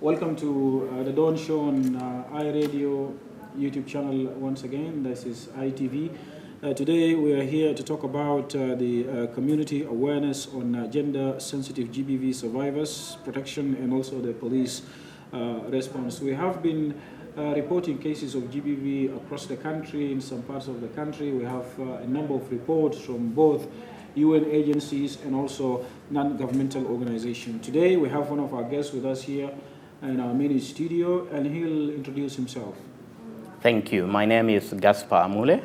Welcome to the Dawn Show on iRadio YouTube channel once again. This is ITV. Today we are here to talk about the community awareness on gender-sensitive GBV survivors, protection, and also the police response. We have been reporting cases of GBV across the country. In some parts of the country, we have a number of reports from both UN agencies and also non-governmental organizations. Today we have one of our guests with us here in our mini studio, and he'll introduce himself. Thank you. My name is Gaspar Amule,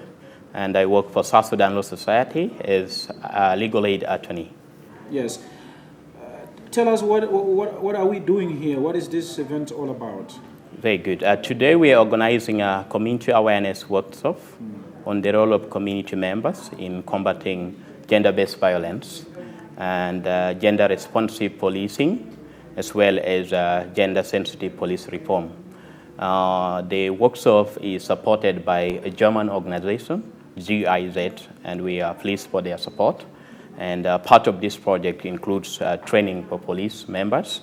and I work for S Sudan Justice Society as a legal aid attorney. Yes. Tell us what are we doing here? What is this event all about? Very good. Today we are organizing a community awareness workshop on the role of community members in combating gender-based violence and gender-responsive policing, as well as gender-sensitive police reform. The workshop is supported by a German organization, GIZ, and we are pleased for their support. And part of this project includes training for police members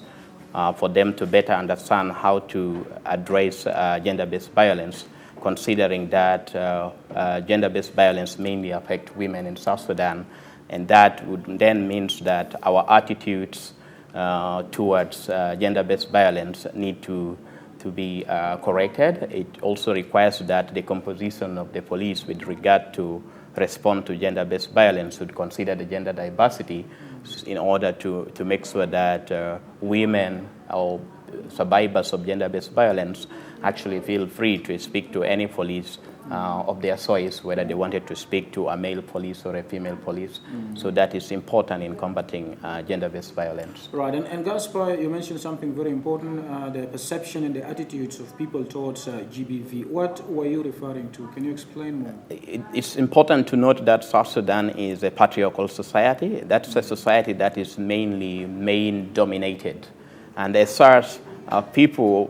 for them to better understand how to address gender-based violence, considering that gender-based violence mainly affects women in South Sudan. And that would then means that our attitudes towards gender-based violence need to be corrected. It also requires that the composition of the police with regard to respond to gender-based violence would consider the gender diversity in order to make sure that women or survivors of gender-based violence actually feel free to speak to any police of their choice, whether they wanted to speak to a male police or a female police. So that is important in combating gender-based violence. Right, and Gaspar, you mentioned something very important, the perception and the attitudes of people towards GBV. What were you referring to? Can you explain more? It's important to note that South Sudan is a patriarchal society. That's a society that is mainly male-dominated. And as such, people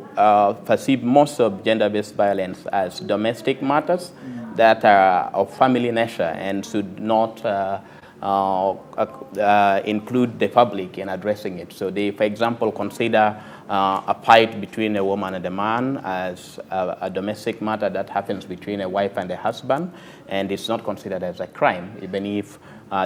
perceive most of gender-based violence as domestic matters that are of family nature and should not include the public in addressing it. So they, for example, consider a fight between a woman and a man as a domestic matter that happens between a wife and a husband, and it's not considered as a crime. Even if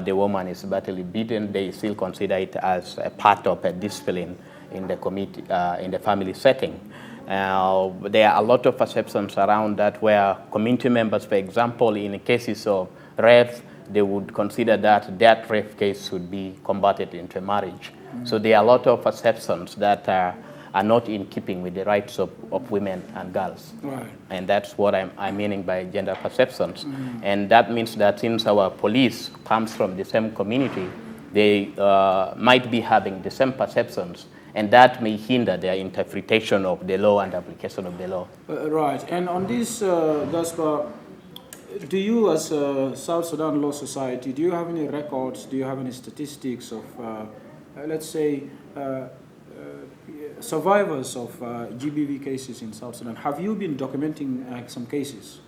the woman is badly beaten, they still consider it as a part of a discipline in the community, in the family setting. There are a lot of perceptions around that where community members, for example, in cases of rape, they would consider that rape case should be converted into marriage. So there are a lot of perceptions that are not in keeping with the rights of women and girls. Right. And that's what I'm meaning by gender perceptions. And that means that since our police comes from the same community, they might be having the same perceptions, and that may hinder their interpretation of the law and application of the law. Right, and on this, Gaspar, do you as a South Sudan Law Society, do you have any records, do you have any statistics of, let's say, survivors of GBV cases in South Sudan? Have you been documenting some cases?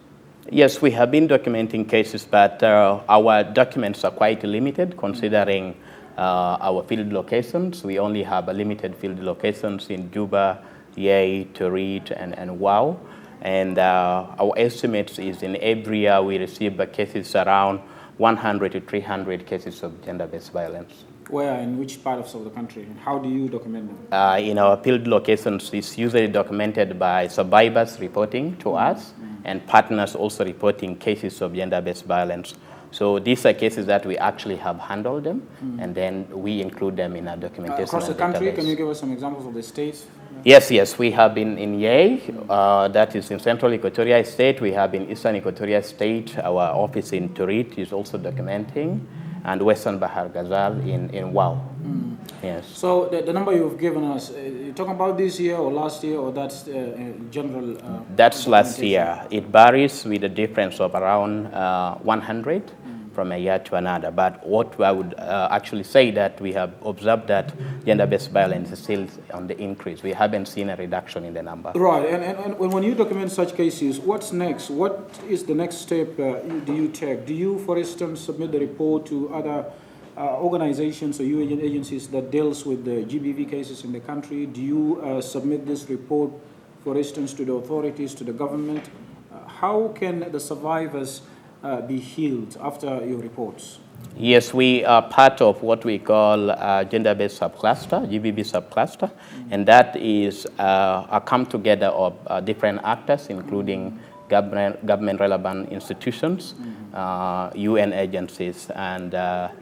Yes, we have been documenting cases, but our documents are quite limited considering our field locations. We only have a limited field locations in Juba, Yei, Torit, and Wau. And our estimates is in every year we receive cases around 100 to 300 cases of gender-based violence. Where, in which parts of the country, and how do you document them? In our field locations, it's usually documented by survivors reporting to us and partners also reporting cases of gender-based violence. So these are cases that we actually have handled them, and then we include them in our documentation. Across the country, can you give us some examples of the states? Yes, we have been in Yei, that is in Central Equatoria State. We have in Eastern Equatoria State. Our office in Torit is also documenting, and Western Bahar Ghazal in Wau. Yes. So the number you've given us, you're talking about this year or last year, or that's general? That's last year. It varies with a difference of around 100 from a year to another. But what I would actually say that we have observed that gender-based violence is still on the increase. We haven't seen a reduction in the number. Right, and when you document such cases, what's next? What is the next step do you take? Do you, for instance, submit the report to other organizations or UN agencies that deals with the GBV cases in the country? Do you submit this report, for instance, to the authorities, to the government? How can the survivors be healed after your reports? Yes, we are part of what we call gender-based subcluster, GBV subcluster, and that is a come together of different actors, including government-relevant institutions, UN agencies, and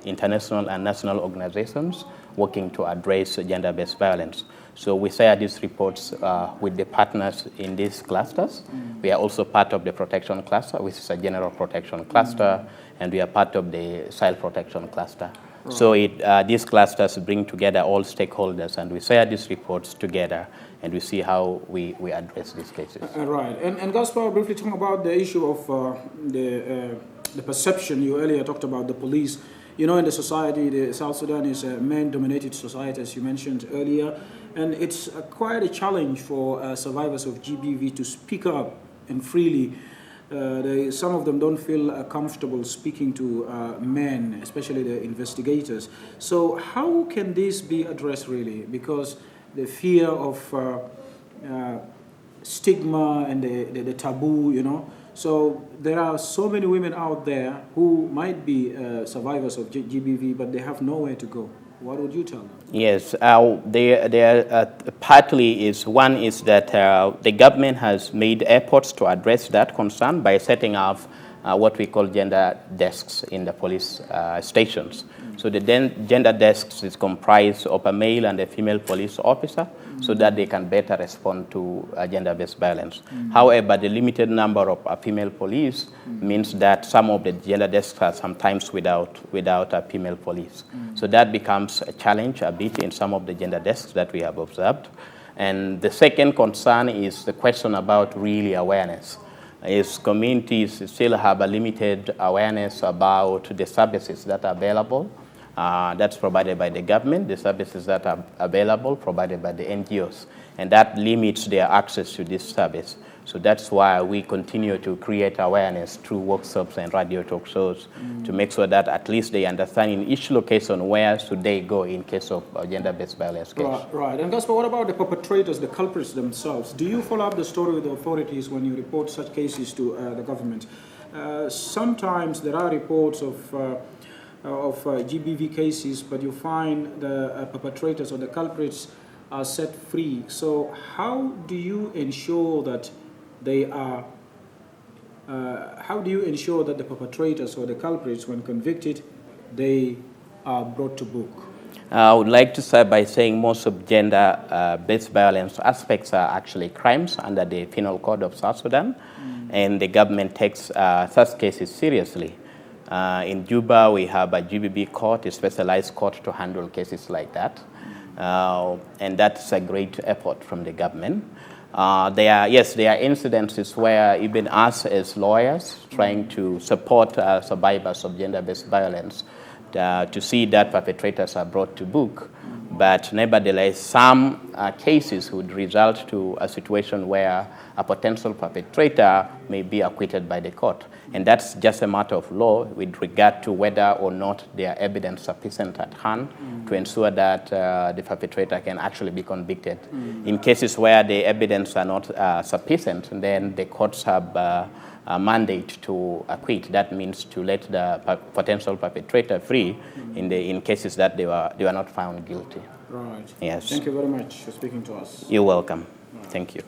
international and national organizations working to address gender-based violence. So we share these reports with the partners in these clusters. We are also part of the protection cluster, which is a general protection cluster, and we are part of the child protection cluster. Right. So these clusters bring together all stakeholders, and we share these reports together, and we see how we address these cases. Right. And Gaspar, briefly talking about the issue of the perception. You earlier talked about the police. You know, in the society, the South Sudan is a man-dominated society, as you mentioned earlier, and it's quite a challenge for survivors of GBV to speak up and freely. Some of them don't feel comfortable speaking to men, especially the investigators. So how can this be addressed really? Because the fear of stigma and the taboo, you know. So there are so many women out there who might be survivors of GBV, but they have nowhere to go. What would you tell them? Yes, partly is one is that the government has made efforts to address that concern by setting up what we call gender desks in the police stations. So the gender desks is comprised of a male and a female police officer, so that they can better respond to gender-based violence. However, the limited number of female police means that some of the gender desks are sometimes without a female police. So that becomes a challenge a bit in some of the gender desks that we have observed. And the second concern is the question about really awareness. Is communities still have a limited awareness about the services that are available. That's provided by the government, the services that are available provided by the NGOs, and that limits their access to this service. So that's why we continue to create awareness through workshops and radio talk shows to make sure that at least they understand in each location where should they go in case of gender-based violence case. Right. And Gaspar, what about the perpetrators, the culprits themselves? Do you follow up the story with the authorities when you report such cases to the government? Sometimes there are reports of GBV cases, but you find the perpetrators or the culprits are set free. So how do you ensure that they are, how do you ensure that the perpetrators or the culprits, when convicted, they are brought to book? I would like to start by saying most of gender-based violence aspects are actually crimes under the Penal Code of South Sudan, and the government takes such cases seriously. In Juba, we have a GBV court, a specialized court to handle cases like that. And that's a great effort from the government. There are incidences where even us as lawyers trying to support survivors of gender-based violence to see that perpetrators are brought to book. But nevertheless, some cases would result to a situation where a potential perpetrator may be acquitted by the court. And that's just a matter of law with regard to whether or not there are evidence sufficient at hand to ensure that the perpetrator can actually be convicted. In cases where the evidence are not sufficient, then the courts have a mandate to acquit. That means to let the potential perpetrator free in cases that they were not found guilty. Right. Yes. Thank you very much for speaking to us. You're welcome. Right. Thank you.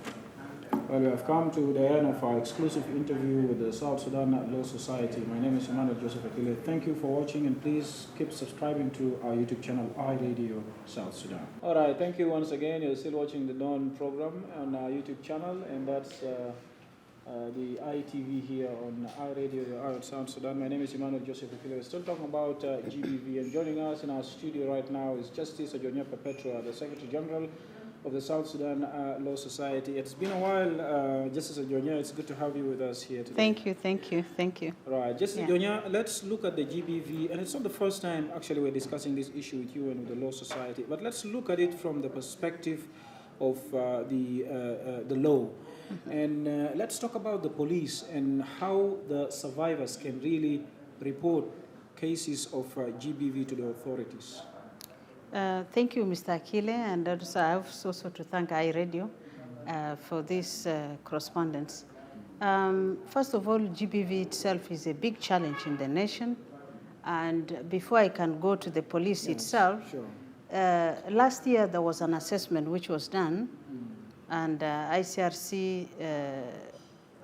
Well, we have come to the end of our exclusive interview with the South Sudan Law Society. My name is Emmanuel Joseph Akile. Thank you for watching, and please keep subscribing to our YouTube channel, iRadio South Sudan. All right, thank you once again. You're still watching the Dawn program on our YouTube channel, and that's the ITV here on iRadio South Sudan. My name is Emmanuel Joseph Akile. We're still talking about GBV, and joining us in our studio right now is Justice Ajonye, the Secretary General of the South Sudan Law Society. It's been a while, Justice Ajonye. It's good to have you with us here today. Thank you. Right, Justice Ajonye, let's look at the GBV, and it's not the first time actually we're discussing this issue with you and with the Law Society, but let's look at it from the perspective of the law. And let's talk about the police and how the survivors can really report cases of GBV to the authorities? Thank you, Mr. Akile, and also I have also to thank iRadio for this correspondence. First of all, GBV itself is a big challenge in the nation, and before I can go to the police itself, sure. Last year there was an assessment which was done, and ICRC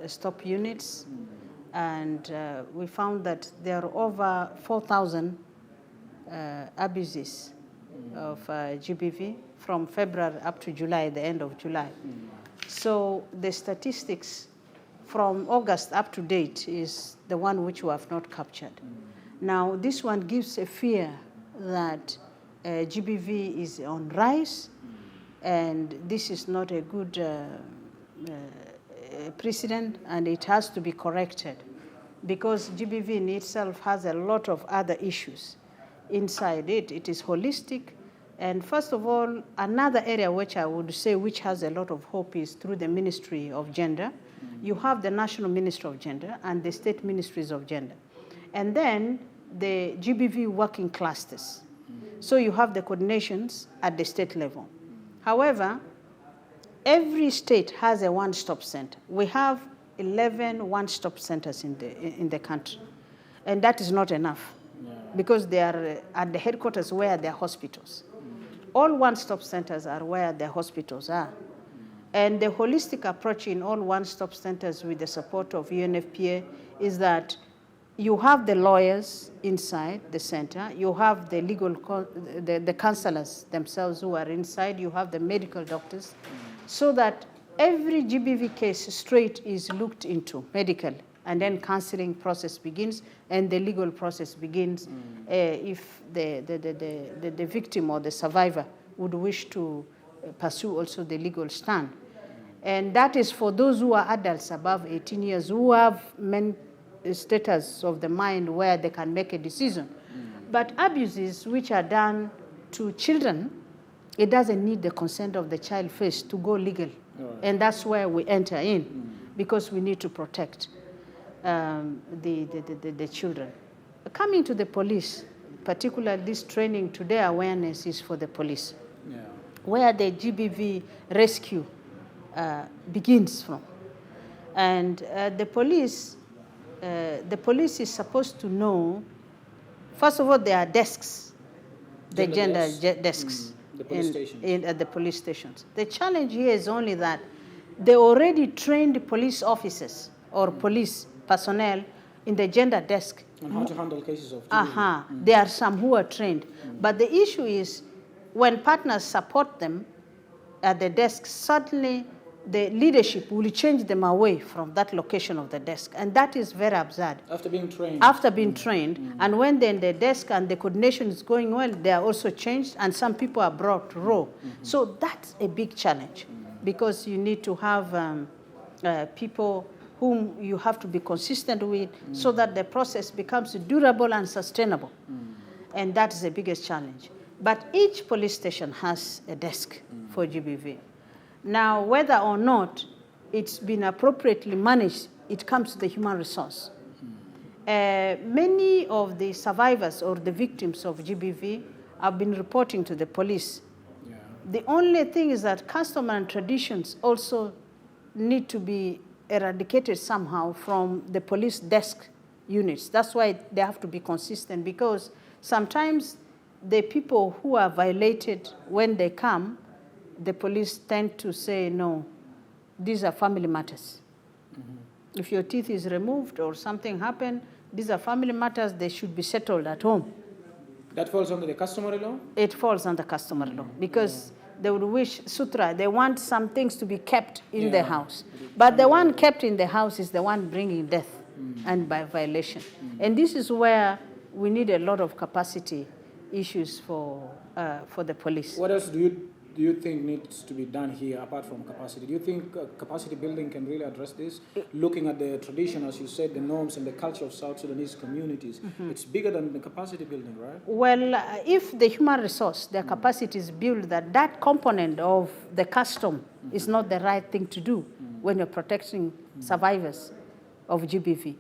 stop units, and we found that there are over 4,000 abuses of GBV from February up to July, the end of July. So the statistics from August up to date is the one which we have not captured. Now, this one gives a fear that GBV is on rise, and this is not a good precedent, and it has to be corrected, because GBV in itself has a lot of other issues inside it. It is holistic. And first of all, another area which I would say which has a lot of hope is through the Ministry of Gender. You have the National Ministry of Gender and the State Ministries of Gender. And then the GBV working clusters. So you have the coordinations at the state level. However, every state has a one-stop center. We have 11 one-stop centers in the country. And that is not enough, because they are at the headquarters where there are hospitals. All one-stop centers are where the hospitals are. And the holistic approach in all one-stop centers with the support of UNFPA is that you have the lawyers inside the center, you have the legal, the counselors themselves who are inside, you have the medical doctors, so that every GBV case straight is looked into medically, and then counseling process begins and the legal process begins if the victim or the survivor would wish to pursue also the legal stand. And that is for those who are adults above 18 years who have status of the mind where they can make a decision. But abuses which are done to children, it doesn't need the consent of the child first to go legal. And that's where we enter in, because we need to protect the children. Coming to the police, particularly this training today, awareness is for the police, where the GBV rescue begins from. And the police is supposed to know, first of all, there are desks, the gender desks at the police stations. The challenge here is only that they already trained police officers or police personnel in the gender desk. And how to handle cases of GBV. There are some who are trained. But the issue is when partners support them at the desk, suddenly the leadership will change them away from that location of the desk. And that is very absurd. After being trained. After being trained. And when then the desk and the coordination is going well, they are also changed, and some people are brought raw. So that's a big challenge, because you need to have people whom you have to be consistent with so that the process becomes durable and sustainable. And that is the biggest challenge. But each police station has a desk for GBV. Now, whether or not it's been appropriately managed, it comes to the human resource. Many of the survivors or the victims of GBV have been reporting to the police. The only thing is that custom and traditions also need to be eradicated somehow from the police desk units. That's why they have to be consistent, because sometimes the people who are violated, when they come, the police tend to say, no, these are family matters. If your teeth is removed or something happened, these are family matters, they should be settled at home. That falls under the customary law? It falls under customary law, because they would wish sutra, they want some things to be kept in the house. But the one kept in the house is the one bringing death and by violation. And this is where we need a lot of capacity issues for the police. What else do you think needs to be done here apart from capacity? Do you think capacity building can really address this? Looking at the tradition, as you said, the norms and the culture of South Sudanese communities, it's bigger than the capacity building, right? Well, if the human resource, their capacity is built, that component of the custom is not the right thing to do when you're protecting survivors of GBV.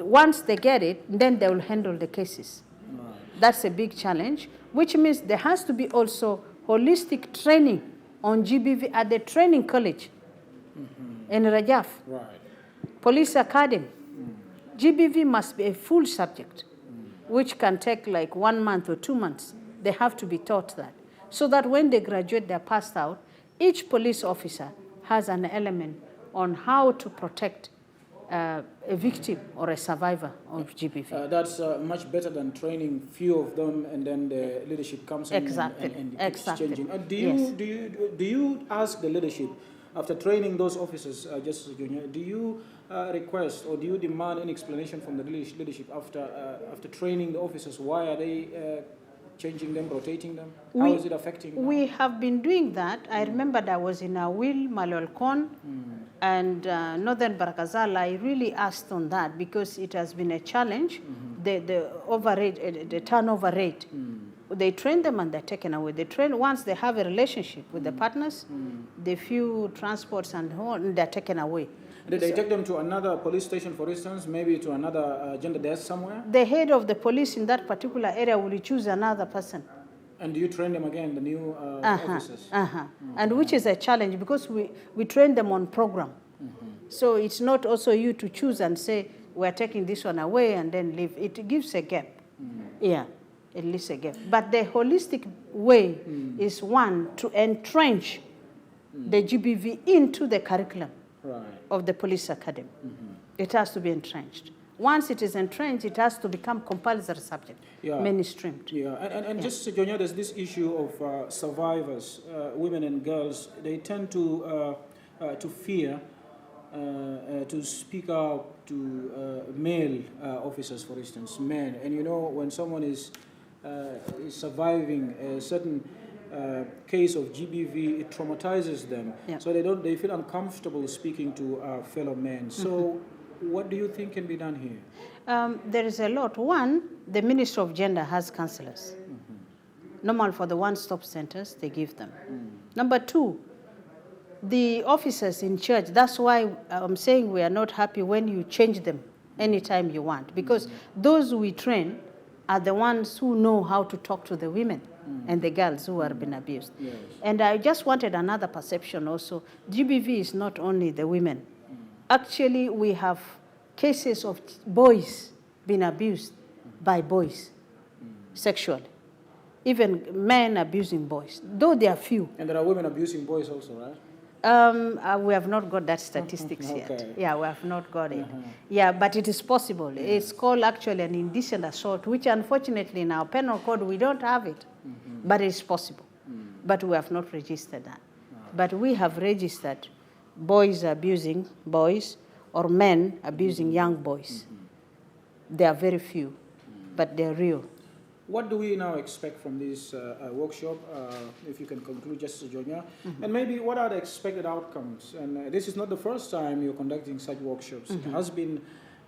once they get it, then they will handle the cases. Right. That's a big challenge, which means there has to be also holistic training on GBV at the training college in Rajaf, Right. police academy. GBV must be a full subject, which can take like 1 month or 2 months. They have to be taught that, so that when they graduate, they're passed out, each police officer has an element on how to protect a victim or a survivor of GBV. That's much better than training few of them and then the leadership comes in Exactly. and Exactly. exchanging. Do you ask the leadership after training those officers, Justice Ajonye, do you request or do you demand an explanation from the leadership after training the officers? Why are they changing them, rotating them? How is it affecting them? We have been doing that. I remember I was in Awil, Malolkon, and Northern Barakazal. I really asked on that because it has been a challenge, the turnover rate. They train them and they're taken away. They train once they have a relationship with the partners, the few transports and all, they're taken away. Did they take them to another police station, for instance, maybe to another gender desk somewhere? The head of the police in that particular area will choose another person. And do you train them again, the new officers? And which is a challenge because we train them on program. So it's not also you to choose and say, we're taking this one away and then leave. It gives a gap. Yeah, it leaves a gap. But the holistic way is one, to entrench the GBV into the curriculum of the police academy. It has to be entrenched. Once it is entrenched, it has to become compulsory subject, mainstreamed. Yeah, and just, Ajonye, there's this issue of survivors, women and girls. They tend to fear to speak out to male officers, for instance, men. And you know, when someone is surviving a certain case of GBV, it traumatizes them. So they feel uncomfortable speaking to fellow men. So what do you think can be done here? There is a lot. One, the Ministry of Gender has counselors. Normal for the one-stop centers, they give them. Number two, the officers in church, that's why I'm saying we are not happy when you change them anytime you want, because those we train are the ones who know how to talk to the women and the girls who are being abused. And I just wanted another perception also. GBV is not only the women. Actually, we have cases of boys being abused by boys sexually. Even men abusing boys, though they are few. And there are women abusing boys also, right? We have not got that statistics Okay. yet. Yeah, we have not got it. Yeah, but it is possible. It's called actually an indecent assault, which unfortunately in our penal code we don't have it. But it's possible. But we have not registered that. But we have registered boys abusing boys or men abusing young boys. They are very few, but they're real. What do we now expect from this workshop, if you can conclude, Justice Ajonye? And maybe what are the expected outcomes? And this is not the first time you're conducting such workshops. It has been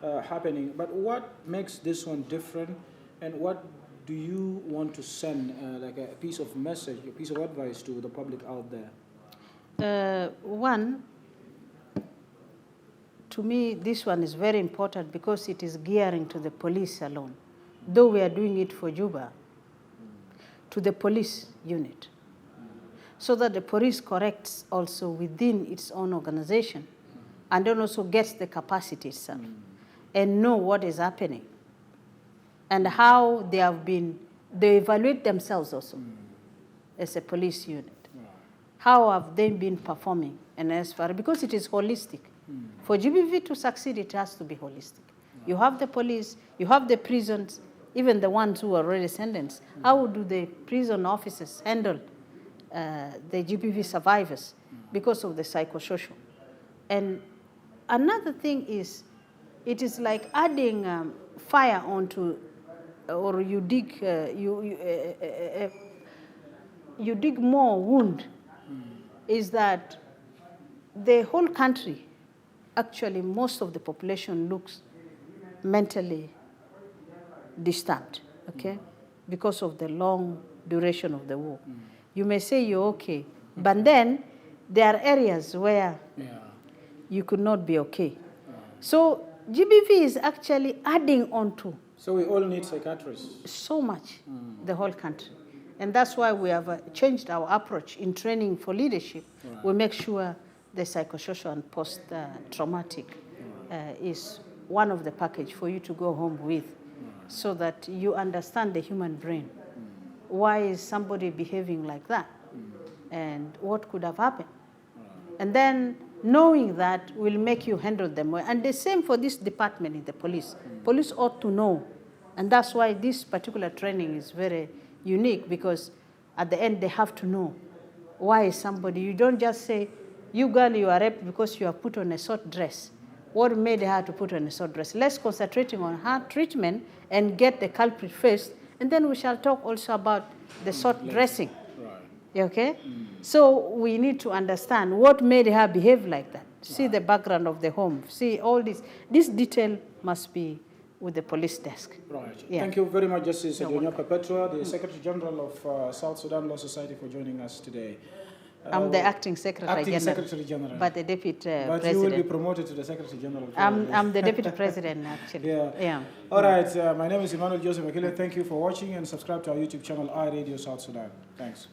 happening. But what makes this one different? And what do you want to send, like a piece of message, a piece of advice to the public out there? One, to me, this one is very important because it is gearing to the police alone. Though we are doing it for Juba, to the police unit, so that the police corrects also within its own organization and then also gets the capacity itself and know what is happening and how they evaluate themselves also as a police unit. How have they been performing? And as far, because it is holistic. For GBV to succeed, it has to be holistic. You have the police, you have the prisons, even the ones who are already sentenced. How do the prison officers handle the GBV survivors because of the psychosocial? And another thing is, it is like adding fire onto, or you dig, you dig more wound, is that the whole country, actually most of the population looks mentally disturbed, okay, because of the long duration of the war. You may say you're okay, but then there are areas where you could not be okay. So GBV is actually adding on to. So we all need psychiatrists. So much, the whole country. And that's why we have changed our approach in training for leadership. Right. We make sure the psychosocial and post-traumatic is one of the package for you to go home with, so that you understand the human brain. Why is somebody behaving like that? And what could have happened? And then knowing that will make you handle them well. And the same for this department in the police. Police ought to know. And that's why this particular training is very unique, because at the end they have to know why is somebody. You don't just say, you girl, you are raped because you are put on a short dress. What made her to put on a short dress? Let's concentrate on her treatment and get the culprit first, and then we shall talk also about the short dressing. Right. Okay? So we need to understand what made her behave like that. See the background of the home. See all this. This detail must be with the police desk. Right. Yeah. Thank you very much, Justice Ajonye Perpetua, the Secretary General of South Sudan Law Society, for joining us today. I'm the acting Secretary General. Secretary General. But the Deputy President. But you will be promoted to the Secretary General. I'm the Deputy President, actually. Yeah. All right. My name is Emmanuel Joseph Makile. Thank you for watching, and subscribe to our YouTube channel, iRadio South Sudan. Thanks.